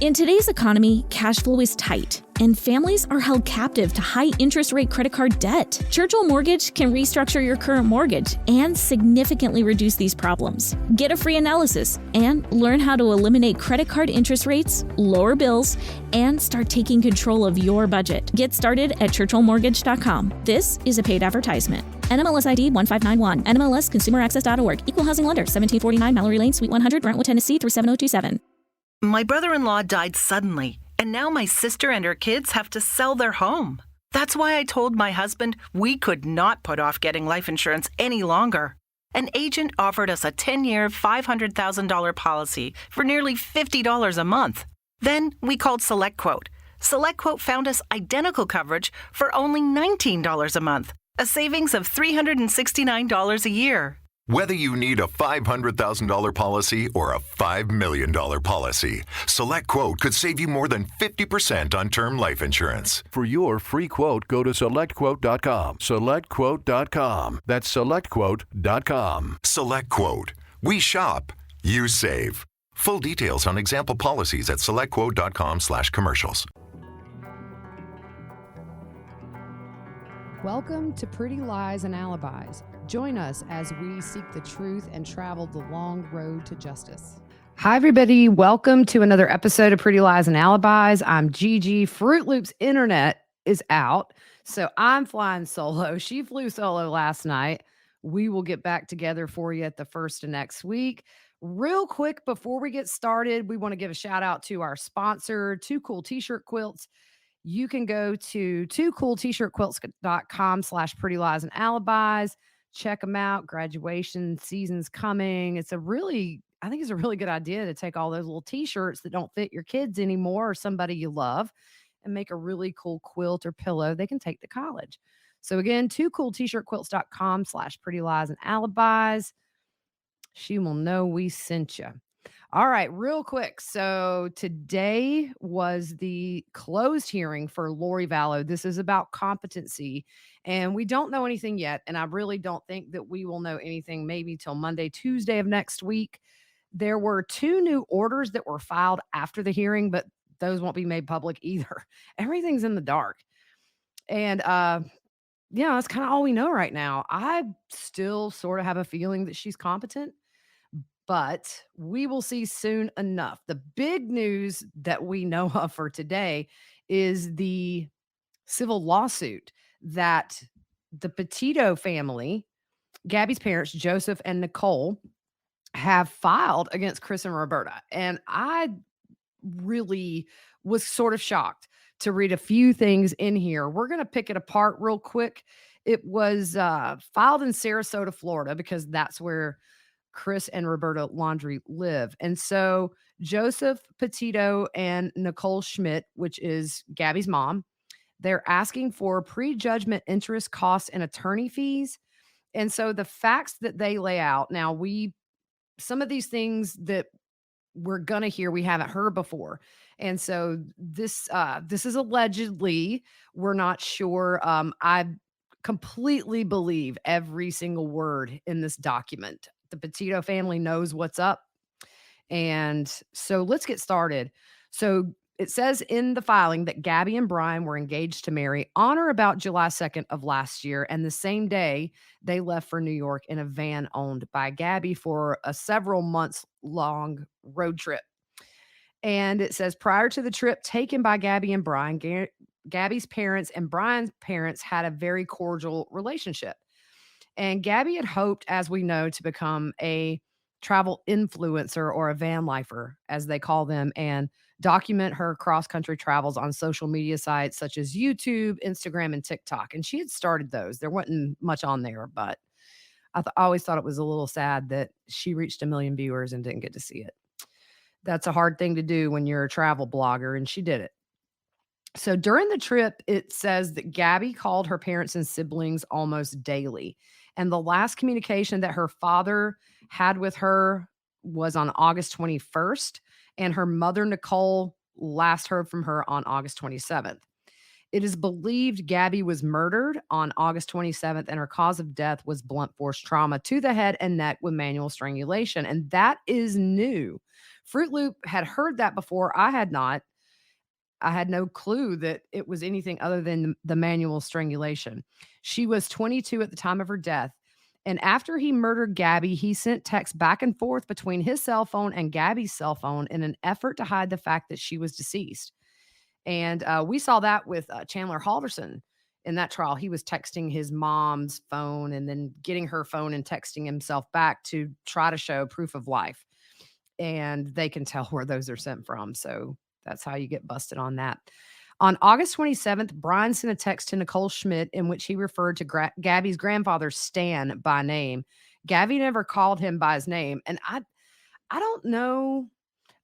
In today's economy, cash flow is tight, and families are held captive to high interest rate credit card debt. Churchill Mortgage can restructure your current mortgage and significantly reduce these problems. Get a free analysis and learn how to eliminate credit card interest rates, lower bills, and start taking control of your budget. Get started at churchillmortgage.com. This is a paid advertisement. NMLS ID 1591. NMLSconsumeraccess.org. Equal housing lender. 1749 Mallory Lane, Suite 100, Brentwood, Tennessee 37027. My brother-in-law died suddenly, and now my sister and her kids have to sell their home. That's why I told my husband we could not put off getting life insurance any longer. An agent offered us a 10-year, $500,000 policy for nearly $50 a month. Then we called SelectQuote. SelectQuote found us identical coverage for only $19 a month, a savings of $369 a year. Whether you need a $500,000 policy or a $5 million policy, SelectQuote could save you more than 50% on term life insurance. For your free quote, go to SelectQuote.com. SelectQuote.com. That's SelectQuote.com. SelectQuote. We shop, you save. Full details on example policies at SelectQuote.com/commercials. Welcome to Pretty Lies and Alibis. Join us as we seek the truth and travel the long road to justice. Hi, everybody. Welcome to another episode of Pretty Lies and Alibis. I'm Gigi. Fruit Loop's internet is out, so I'm flying solo. She flew solo last night. We will get back together for you at the first of next week. Real quick, before we get started, we want to give a shout out to our sponsor, Two Cool T-Shirt Quilts. You can go to twocooltshirt.com/Pretty Lies and Alibis. Check them out. Graduation season's coming. I think it's a really good idea to take all those little t-shirts that don't fit your kids anymore or somebody you love and make a really cool quilt or pillow they can take to college. So again, twocooltshirtquilts.com/Pretty Lies and Alibis. She will know we sent you. All right, real quick. So today was the closed hearing for Lori Vallow. This is about competency, and we don't know anything yet. And I really don't think that we will know anything maybe till Monday, Tuesday of next week. There were 2 new orders that were filed after the hearing, but those won't be made public either. Everything's in the dark. And that's kind of all we know right now. I still sort of have a feeling that she's competent, but we will see soon enough. The big news that we know of for today is the civil lawsuit that the Petito family, Gabby's parents, Joseph and Nicole, have filed against Chris and Roberta. And I really was sort of shocked to read a few things in here. We're going to pick it apart real quick. It was filed in Sarasota, Florida, because that's where Chris and Roberta Laundrie live. And so Joseph Petito and Nicole Schmidt, which is Gabby's mom, they're asking for prejudgment interest, costs, and attorney fees. And so the facts that they lay out, now some of these things that we're going to hear, we haven't heard before. And so this is allegedly, we're not sure. I completely believe every single word in this document. The Petito family knows what's up. And so let's get started. So it says in the filing that Gabby and Brian were engaged to marry on or about July 2nd of last year. And the same day they left for New York in a van owned by Gabby for a several months long road trip. And it says prior to the trip taken by Gabby and Brian, Gabby's parents and Brian's parents had a very cordial relationship. And Gabby had hoped, as we know, to become a travel influencer or a van lifer, as they call them, and document her cross-country travels on social media sites such as YouTube, Instagram, and TikTok. And she had started those. There wasn't much on there, but I always thought it was a little sad that she reached 1 million viewers and didn't get to see it. That's a hard thing to do when you're a travel blogger, and she did it. So during the trip, it says that Gabby called her parents and siblings almost daily. And the last communication that her father had with her was on August 21st. And her mother, Nicole, last heard from her on August 27th. It is believed Gabby was murdered on August 27th, and her cause of death was blunt force trauma to the head and neck with manual strangulation. And that is new Fruit Loop had heard that before. I had not. I had no clue that it was anything other than the manual strangulation. She was 22 at the time of her death. And after he murdered Gabby, he sent texts back and forth between his cell phone and Gabby's cell phone in an effort to hide the fact that she was deceased. And we saw that with Chandler Halverson in that trial. He was texting his mom's phone and then getting her phone and texting himself back to try to show proof of life. And they can tell where those are sent from. So that's how you get busted on that. On August 27th, Brian sent a text to Nicole Schmidt in which he referred to Gabby's grandfather, Stan, by name. Gabby never called him by his name. And I don't know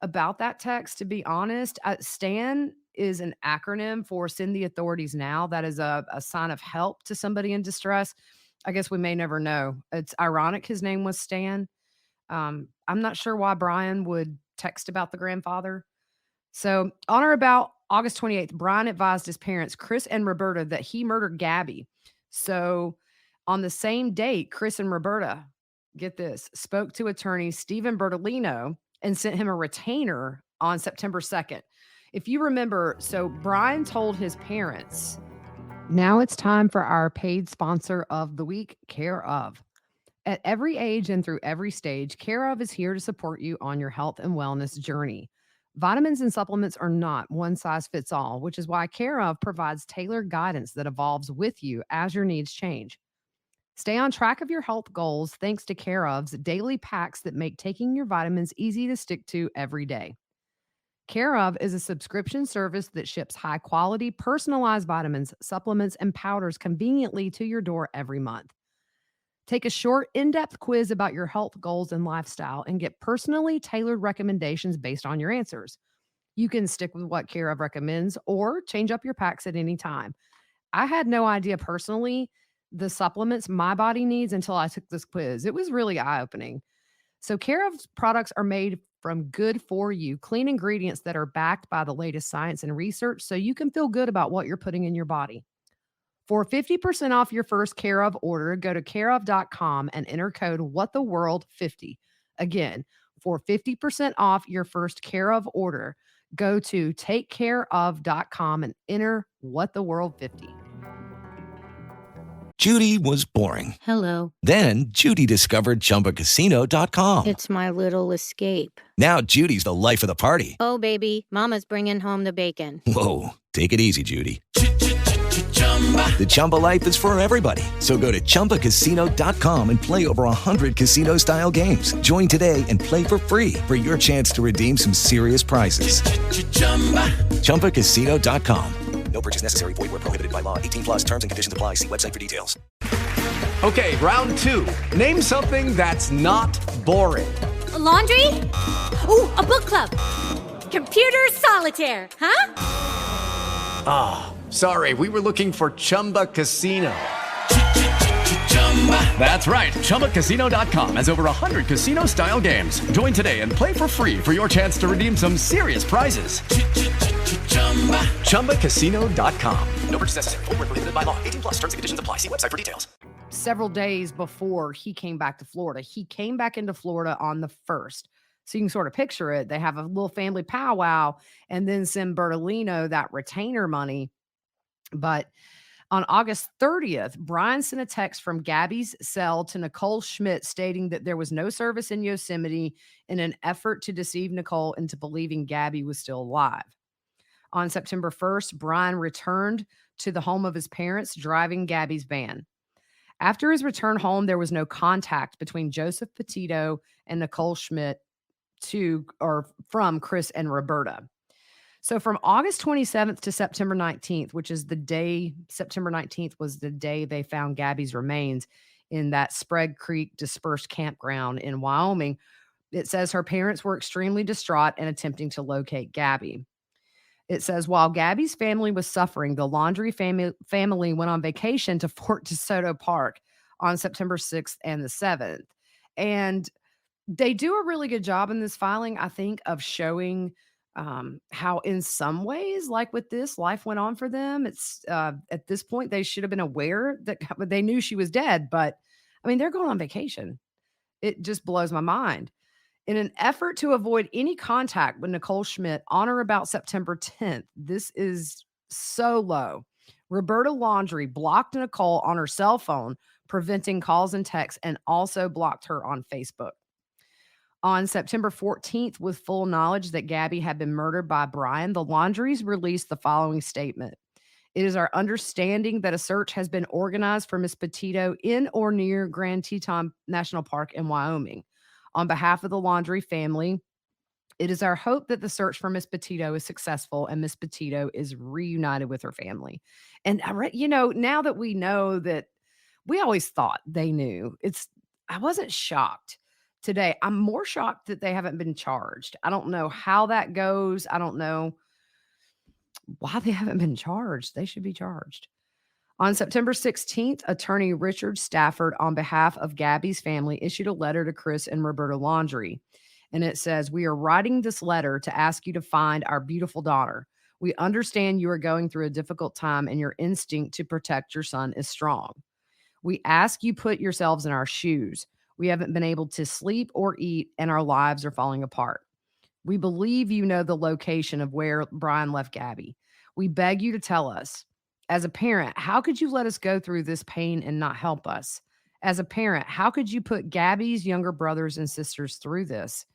about that text, to be honest. Stan is an acronym for send the authorities now. That is a sign of help to somebody in distress. I guess we may never know. It's ironic his name was Stan. I'm not sure why Brian would text about the grandfather. So on or about August 28th, Brian advised his parents, Chris and Roberta, that he murdered Gabby. So on the same date, Chris and Roberta, get this, spoke to attorney Stephen Bertolino and sent him a retainer on September 2nd. If you remember, so Brian told his parents, now it's time for our paid sponsor of the week, Care Of. At every age and through every stage, Care Of is here to support you on your health and wellness journey. Vitamins and supplements are not one size fits all, which is why Care Of provides tailored guidance that evolves with you as your needs change. Stay on track of your health goals thanks to Care Of's daily packs that make taking your vitamins easy to stick to every day. Care Of is a subscription service that ships high-quality, personalized vitamins, supplements, and powders conveniently to your door every month. Take a short, in-depth quiz about your health goals and lifestyle and get personally tailored recommendations based on your answers. You can stick with what Care Of recommends or change up your packs at any time. I had no idea personally the supplements my body needs until I took this quiz. It was really eye-opening. So Care Of's products are made from good for you, clean ingredients that are backed by the latest science and research so you can feel good about what you're putting in your body. For 50% off your first Care Of order, go to careof.com and enter code WhatTheWorld50. Again, for 50% off your first Care Of order, go to takecareof.com and enter WhatTheWorld50. Judy was boring. Hello. Then Judy discovered ChumbaCasino.com. It's my little escape. Now Judy's the life of the party. Oh, baby, mama's bringing home the bacon. Whoa, take it easy, Judy. The Chumba life is for everybody. So go to ChumbaCasino.com and play over 100 casino-style games. Join today and play for free for your chance to redeem some serious prizes. ChumbaCasino.com. No purchase necessary. Void where prohibited by law. 18 plus terms and conditions apply. See website for details. Okay, round two. Name something that's not boring. A laundry? Ooh, a book club. Computer solitaire, huh? Ah, sorry. We were looking for Chumba Casino. That's right. ChumbaCasino.com has over 100 casino-style games. Join today and play for free for your chance to redeem some serious prizes. ChumbaCasino.com. No purchase necessary. Void where prohibited by law. 18 plus terms and conditions apply. See website for details. Several days before he came back to Florida, he came back into Florida on the 1st. So you can sort of picture it. They have a little family powwow and then send Bertolino that retainer money. But on August 30th, Brian sent a text from Gabby's cell to Nicole Schmidt stating that there was no service in Yosemite in an effort to deceive Nicole into believing Gabby was still alive. On September 1st, Brian returned to the home of his parents, driving Gabby's van. After his return home, there was no contact between Joseph Petito and Nicole Schmidt from Chris and Roberta. So from August 27th to September 19th, which is the day, September 19th was the day they found Gabby's remains in that Sprague Creek dispersed campground in Wyoming. It says her parents were extremely distraught and attempting to locate Gabby. It says, while Gabby's family was suffering, the Laundrie family went on vacation to Fort DeSoto Park on September 6th and the 7th. And they do a really good job in this filing, I think, of showing how in some ways, like with this, life went on for them. It's at this point, they should have been aware that they knew she was dead. But I mean, they're going on vacation. It just blows my mind. In an effort to avoid any contact with Nicole Schmidt on or about September 10th, this is so low. Roberta Laundrie blocked Nicole on her cell phone, preventing calls and texts, and also blocked her on Facebook. On September 14th, with full knowledge that Gabby had been murdered by Brian, the Laundries released the following statement. It is our understanding that a search has been organized for Miss Petito in or near Grand Teton National Park in Wyoming. On behalf of the Laundrie family, it is our hope that the search for Miss Petito is successful and Miss Petito is reunited with her family. And now that we know that, we always thought they knew. I wasn't shocked today. I'm more shocked that they haven't been charged. I don't know how that goes. I don't know why they haven't been charged. They should be charged. On September 16th, attorney Richard Stafford, on behalf of Gabby's family, issued a letter to Chris and Roberta Laundrie. And it says, we are writing this letter to ask you to find our beautiful daughter. We understand you are going through a difficult time and your instinct to protect your son is strong. We ask you put yourselves in our shoes. We haven't been able to sleep or eat and our lives are falling apart. We believe you know the location of where Brian left Gabby. We beg you to tell us. As a parent, how could you let us go through this pain and not help us? As a parent, how could you put Gabby's younger brothers and sisters through this?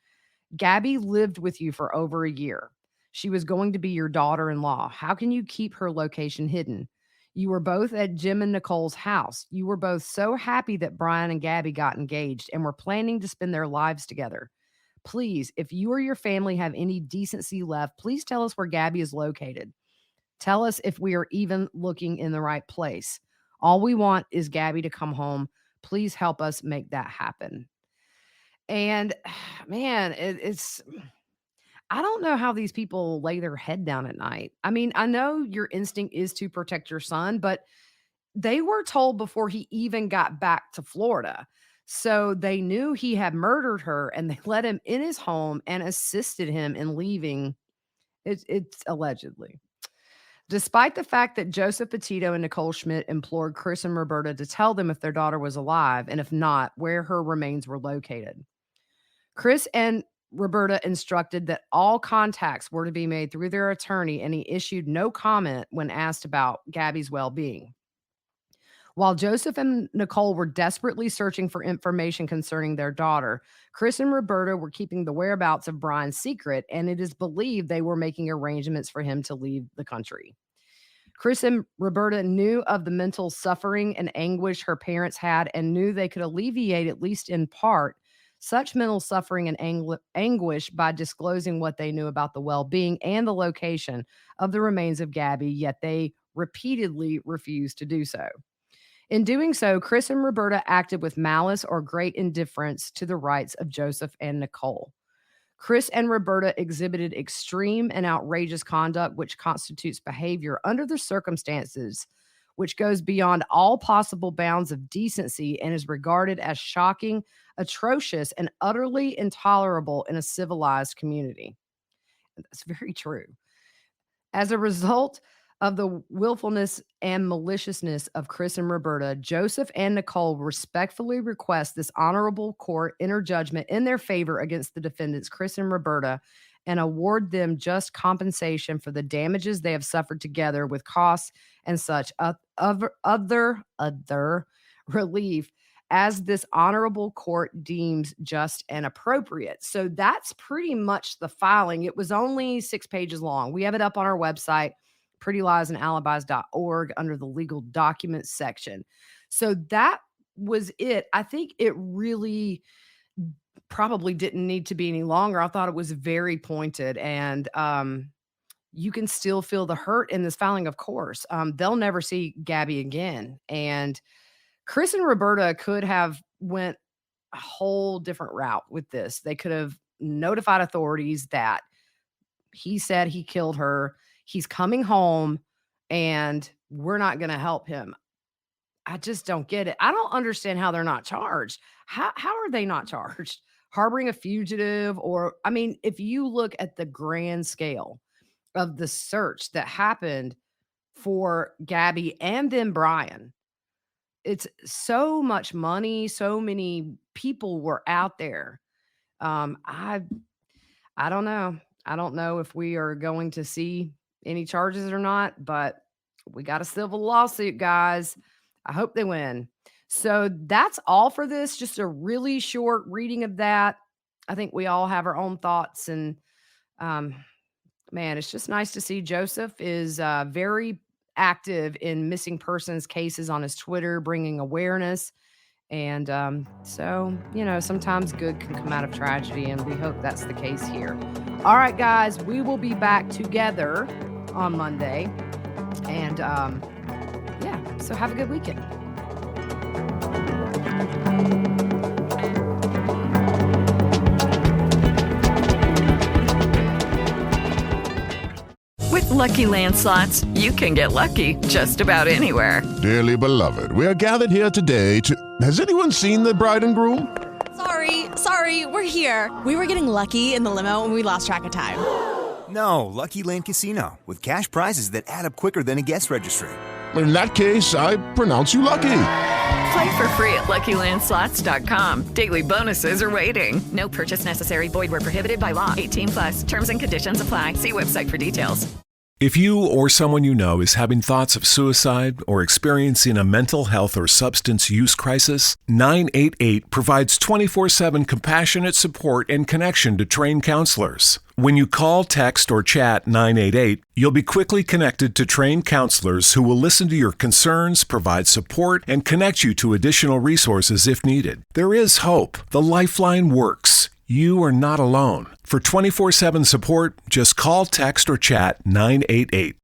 Gabby lived with you for over a year. She was going to be your daughter-in-law. How can you keep her location hidden? You were both at Jim and Nicole's house. You were both so happy that Brian and Gabby got engaged and were planning to spend their lives together. Please, if you or your family have any decency left, please tell us where Gabby is located. Tell us if we are even looking in the right place. All we want is Gabby to come home. Please help us make that happen. And man, I don't know how these people lay their head down at night. I mean, I know your instinct is to protect your son, but they were told before he even got back to Florida. So they knew he had murdered her and they let him in his home and assisted him in leaving. It's allegedly. Despite the fact that Joseph Petito and Nicole Schmidt implored Chris and Roberta to tell them if their daughter was alive and if not, where her remains were located. Chris and Roberta instructed that all contacts were to be made through their attorney, and he issued no comment when asked about Gabby's well-being. While Joseph and Nicole were desperately searching for information concerning their daughter, Chris and Roberta were keeping the whereabouts of Brian secret, and it is believed they were making arrangements for him to leave the country. Chris and Roberta knew of the mental suffering and anguish her parents had and knew they could alleviate, at least in part, such mental suffering and anguish by disclosing what they knew about the well-being and the location of the remains of Gabby, yet they repeatedly refused to do so. In doing so, Chris and Roberta acted with malice or great indifference to the rights of Joseph and Nicole. Chris and Roberta exhibited extreme and outrageous conduct, which constitutes behavior under the circumstances, which goes beyond all possible bounds of decency and is regarded as shocking, atrocious, and utterly intolerable in a civilized community. That's very true. As a result of the willfulness and maliciousness of Chris and Roberta, Joseph and Nicole respectfully request this honorable court enter judgment in their favor against the defendants, Chris and Roberta, and award them just compensation for the damages they have suffered together with costs and such other relief as this honorable court deems just and appropriate. So that's pretty much the filing. It was only 6 pages long. We have it up on our website, prettyliesandalibis.org, under the legal documents section. So that was it. I think it really probably didn't need to be any longer. I thought it was very pointed, and you can still feel the hurt in this filing, of course. They'll never see Gabby again. And Chris and Roberta could have went a whole different route with this. They could have notified authorities that he said he killed her. He's coming home and we're not going to help him. I just don't get it. I don't understand how they're not charged. How are they not charged? Harboring a fugitive, or, I mean, if you look at the grand scale of the search that happened for Gabby and then Brian, it's so much money. So many people were out there. I don't know. I don't know if we are going to see any charges or not, but we got a civil lawsuit, guys. I hope they win. So that's all for this. Just a really short reading of that. I think we all have our own thoughts, and man, it's just nice to see Joseph is very active in missing persons cases on his Twitter, bringing awareness. And so, sometimes good can come out of tragedy, and we hope that's the case here. All right, guys, we will be back together on Monday. And so have a good weekend. With Lucky Land Slots, you can get lucky just about anywhere. Dearly beloved, we are gathered here today to... Has anyone seen the bride and groom? Sorry, we're here. We were getting lucky in the limo and we lost track of time. No, Lucky Land Casino, with cash prizes that add up quicker than a guest registry. In that case, I pronounce you lucky. Play for free at LuckyLandSlots.com. Daily bonuses are waiting. No purchase necessary. Void where prohibited by law. 18+. Terms and conditions apply. See website for details. If you or someone you know is having thoughts of suicide or experiencing a mental health or substance use crisis, 988 provides 24/7 compassionate support and connection to trained counselors. When you call, text, or chat 988, you'll be quickly connected to trained counselors who will listen to your concerns, provide support, and connect you to additional resources if needed. There is hope. The Lifeline works. You are not alone. For 24/7 support, just call, text, or chat 988.